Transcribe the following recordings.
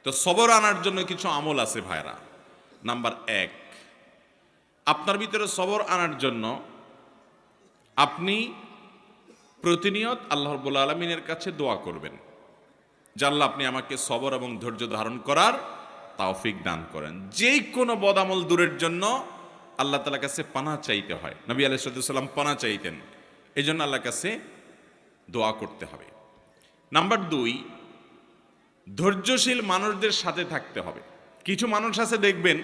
তো সবর আনার জন্য কিছু আমল আছে ভাইরা। নাম্বার ১, আপনার ভিতরে সবর আনার জন্য আপনি প্রতিনিয়ত আল্লাহ রাব্বুল আলামিনের কাছে দোয়া করবেন যে আল্লাহ আপনি আমাকে সবর এবং ধৈর্য ধারণ করার তৌফিক দান করেন। যে কোনো বদামল দূরের জন্য আল্লাহ তাআলার কাছে পানাহ চাইতে হয়। নবী আলাইহিস সালাম পানাহ চাইতেন, এই জন্য আল্লাহর কাছে দোয়া করতে হবে। নাম্বার ২, ধৈর্যশীল মানুষদের সাথে থাকতে হবে। কিছু মানুষ আছে দেখবেন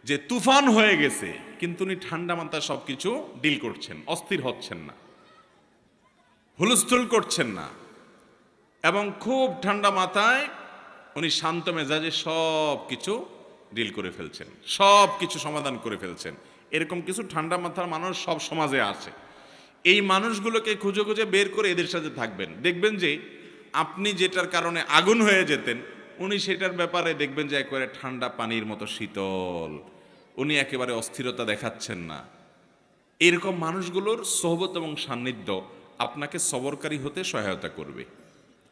যে তুফান হয়ে গেছে, কিন্তু উনি ঠান্ডা মাথায় সব কিছু ডিল করছেন, অস্থির হচ্ছেন না, হুলস্থুল করছেন না, এবং খুব ঠান্ডা মাথায় উনি শান্ত মেজাজে সব কিছু ডিল করে ফেলছেন, সব কিছু সমাধান করে ফেলছেন। এরকম কিছু ঠান্ডা মাথার মানুষ সব সমাজে আছে। এই মানুষগুলোকে খুঁজে খুঁজে বের করে এদের সাথে থাকবেন। দেখবেন যে আপনি যেটার কারণে আগুন হয়ে যেতেন, উনি সেটার ব্যাপারে দেখবেন যে একেবারে ঠান্ডা পানির মতো শীতল, উনি একেবারে অস্থিরতা দেখাচ্ছেন না। এরকম মানুষগুলোর সোহবত এবং সান্নিধ্য আপনাকে সবরকারী হতে সহায়তা করবে।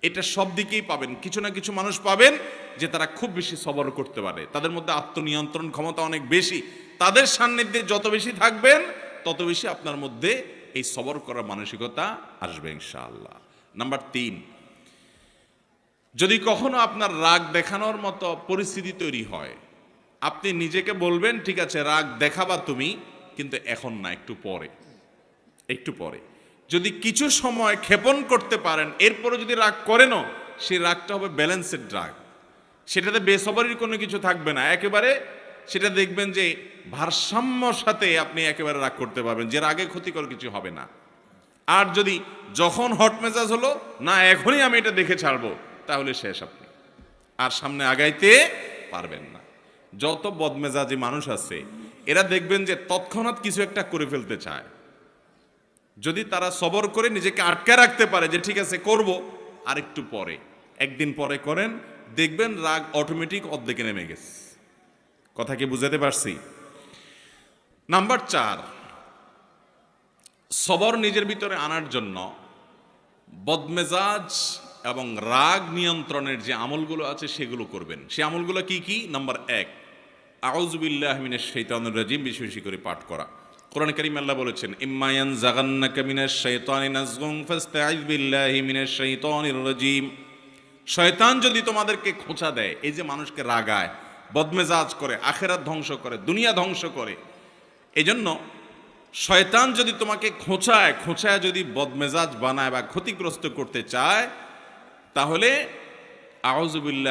এটা সব দিকেই পাবেন। কিছু না কিছু মানুষ পাবেন যে তারা খুব বেশি সবর করতে পারে, তাদের মধ্যে আত্মনিয়ন্ত্রণ ক্ষমতা অনেক বেশি। তাদের সান্নিধ্যে যত বেশি থাকবেন তত বেশি আপনার মধ্যে এই সবর করার মানসিকতা আসবে ইনশাআল্লাহ। নাম্বার ৩, যদি কখনো আপনার রাগ দেখানোর মতো পরিস্থিতি তৈরি হয়, আপনি নিজেকে বলবেন ঠিক আছে রাগ দেখাবা তুমি, কিন্তু এখন না, একটু পরে, একটু পরে। যদি কিছু সময় ক্ষেপণ করতে পারেন, এরপরে যদি রাগ করেনও, সেই রাগটা হবে ব্যালেন্সেড রাগ, সেটাতে বেসবরির কোনো কিছু থাকবে না, একেবারে সেটা দেখবেন যে ভারসাম্যর সাথে আপনি একেবারে রাগ করতে পারবেন, যে রাগে ক্ষতিকর কিছু হবে না। আর যদি যখন হট মেজাজ হলো না এখনই আমি এটা দেখে ছাড়বো, তাহলে শেষ, আপনি আর সামনে আগাইতে পারবেন না। যত বদমেজাজি মানুষ আছে এরা দেখবেন যে তৎক্ষণাৎ কিছু একটা করে ফেলতে চায়। যদি তারা সবর করে নিজেকে আটকে রাখতে পারে যে ঠিক আছে করব, আর একটু পরে, একদিন পরে করেন, দেখবেন রাগ অটোমেটিক অর্ধেকে নেমে গেছে। কথা কি বুঝাতে পারছি? নাম্বার ৪, সবর নিজের ভিতরে আনার জন্য বদমেজাজ এবং রাগ নিয়ন্ত্রণের যে আমলগুলো আছে সেগুলো করবেন। সে আমলগুলো কি কি? নাম্বার ১, আউযু বিল্লাহি মিনাশ শাইতানির রাজিম, বেশি বেশি করে পাঠ করা। কোরআন কারীমে আল্লাহ বলেছেন ইম্মা ইয়ানজাগান্নাকা মিনাশ শাইতানি নাজগুন ফাস্তাইয বিল্লাহি মিনাশ শাইতানির রাজিম। শয়তান যদি তোমাদেরকে খোঁচা দেয়, এই যে মানুষকে রাগায়, বদমেজাজ করে, আখিরাত ধ্বংস করে, দুনিয়া ধ্বংস করে, এজন্য শয়তান যদি তোমাকে খোঁচায় যদি বদমেজাজ বানায় বা ক্ষতিগ্রস্ত করতে চায়, তাহলে আউযু বিল্লাহি